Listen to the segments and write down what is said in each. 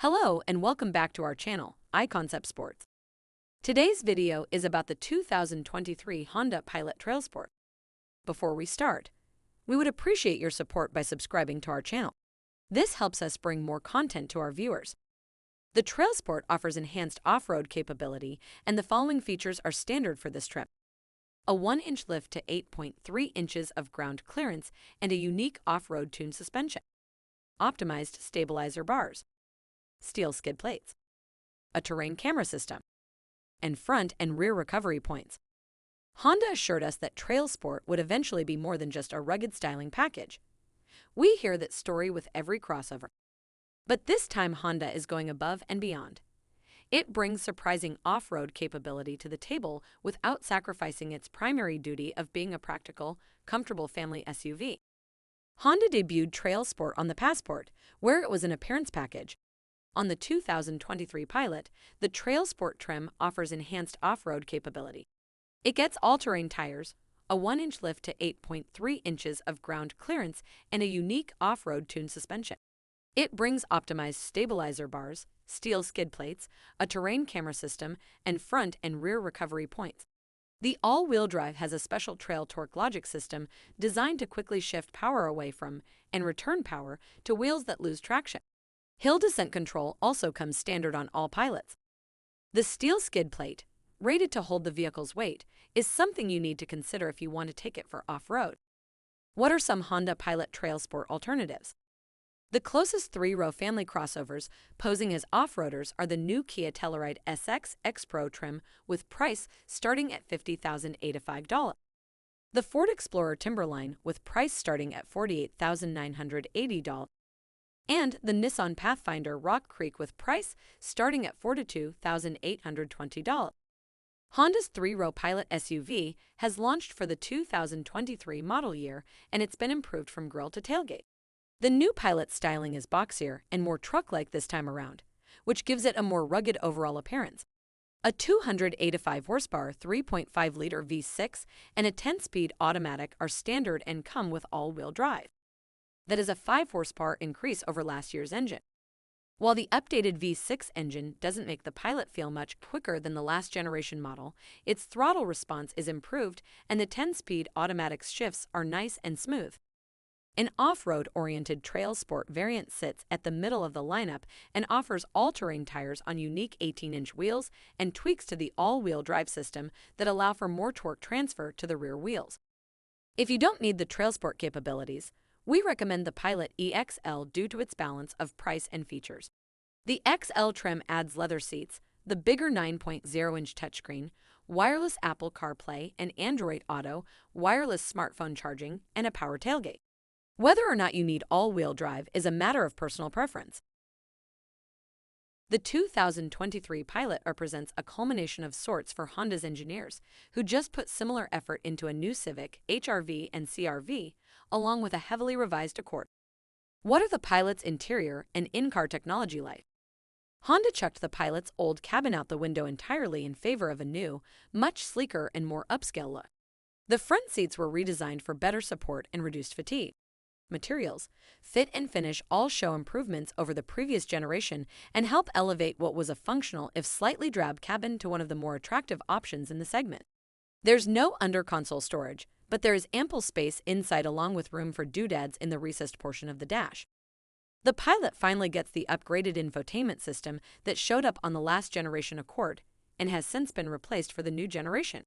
Hello and welcome back to our channel, iConcept Sports. Today's video is about the 2023 Honda Pilot Trailsport. Before we start, we would appreciate your support by subscribing to our channel. This helps us bring more content to our viewers. The Trailsport offers enhanced off-road capability, and the following features are standard for this trip. A 1-inch lift to 8.3 inches of ground clearance and a unique off-road tuned suspension. Optimized stabilizer bars. Steel skid plates, a terrain camera system, and front and rear recovery points. Honda assured us that Trailsport would eventually be more than just a rugged styling package. We hear that story with every crossover. But this time Honda is going above and beyond. It brings surprising off-road capability to the table without sacrificing its primary duty of being a practical, comfortable family SUV. Honda debuted Trailsport on the Passport, where it was an appearance package. On the 2023 Pilot, the Trailsport trim offers enhanced off-road capability. It gets all-terrain tires, a 1-inch lift to 8.3 inches of ground clearance, and a unique off-road tuned suspension. It brings optimized stabilizer bars, steel skid plates, a terrain camera system, and front and rear recovery points. The all-wheel drive has a special trail torque logic system designed to quickly shift power away from and return power to wheels that lose traction. Hill descent control also comes standard on all Pilots. The steel skid plate, rated to hold the vehicle's weight, is something you need to consider if you want to take it for off-road. What are some Honda Pilot Trailsport alternatives? The closest three-row family crossovers posing as off-roaders are the new Kia Telluride SX X Pro trim with price starting at $50,085. The Ford Explorer Timberline with price starting at $48,980. And the Nissan Pathfinder Rock Creek with price starting at $42,820. Honda's three-row Pilot SUV has launched for the 2023 model year, and it's been improved from grille to tailgate. The new Pilot styling is boxier and more truck-like this time around, which gives it a more rugged overall appearance. A 285 horsepower 3.5-liter V6 and a 10-speed automatic are standard and come with all-wheel drive. That is a 5 horsepower increase over last year's engine. While the updated V6 engine doesn't make the Pilot feel much quicker than the last generation model, its throttle response is improved and the 10-speed automatic shifts are nice and smooth. An off-road-oriented Trailsport variant sits at the middle of the lineup and offers all-terrain tires on unique 18-inch wheels and tweaks to the all-wheel drive system that allow for more torque transfer to the rear wheels. If you don't need the Trailsport capabilities, we recommend the Pilot EXL due to its balance of price and features. The XL trim adds leather seats, the bigger 9.0-inch touchscreen, wireless Apple CarPlay and Android Auto, wireless smartphone charging, and a power tailgate. Whether or not you need all-wheel drive is a matter of personal preference. The 2023 Pilot represents a culmination of sorts for Honda's engineers, who just put similar effort into a new Civic, HR-V, and CR-V, along with a heavily revised Accord. What are the Pilot's interior and in-car technology like? Honda chucked the Pilot's old cabin out the window entirely in favor of a new, much sleeker and more upscale look. The front seats were redesigned for better support and reduced fatigue. Materials, fit and finish all show improvements over the previous generation and help elevate what was a functional if slightly drab cabin to one of the more attractive options in the segment. There's no under-console storage, but there is ample space inside along with room for doodads in the recessed portion of the dash. The Pilot finally gets the upgraded infotainment system that showed up on the last generation Accord and has since been replaced for the new generation.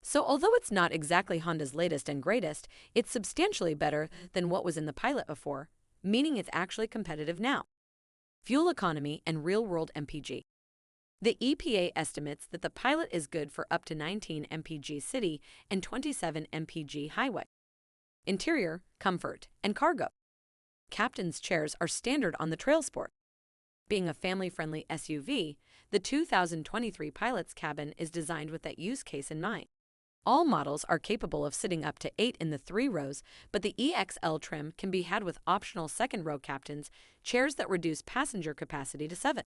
So although it's not exactly Honda's latest and greatest, it's substantially better than what was in the Pilot before, meaning it's actually competitive now. Fuel economy and real-world MPG. The EPA estimates that the Pilot is good for up to 19 mpg city and 27 mpg highway. Interior, comfort, and cargo. Captain's chairs are standard on the Trailsport. Being a family-friendly SUV, the 2023 Pilot's cabin is designed with that use case in mind. All models are capable of sitting up to 8 in the 3 rows, but the EXL trim can be had with optional second-row captains, chairs that reduce passenger capacity to 7.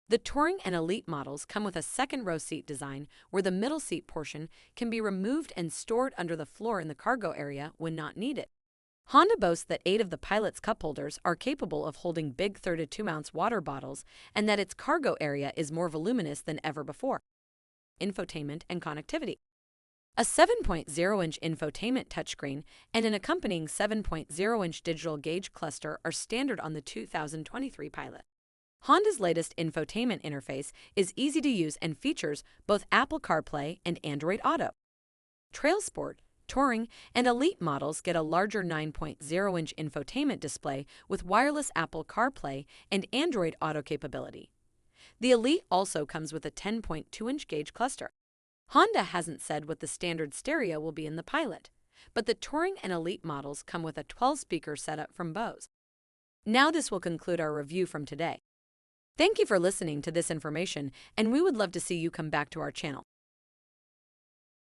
The Touring and Elite models come with a second-row seat design where the middle seat portion can be removed and stored under the floor in the cargo area when not needed. Honda boasts that 8 of the Pilot's cup holders are capable of holding big 32-ounce water bottles and that its cargo area is more voluminous than ever before. Infotainment and connectivity. A 7.0-inch infotainment touchscreen and an accompanying 7.0-inch digital gauge cluster are standard on the 2023 Pilot. Honda's latest infotainment interface is easy to use and features both Apple CarPlay and Android Auto. Trailsport, Touring, and Elite models get a larger 9.0-inch infotainment display with wireless Apple CarPlay and Android Auto capability. The Elite also comes with a 10.2-inch gauge cluster. Honda hasn't said what the standard stereo will be in the Pilot, but the Touring and Elite models come with a 12-speaker setup from Bose. Now this will conclude our review from today. Thank you for listening to this information, and we would love to see you come back to our channel.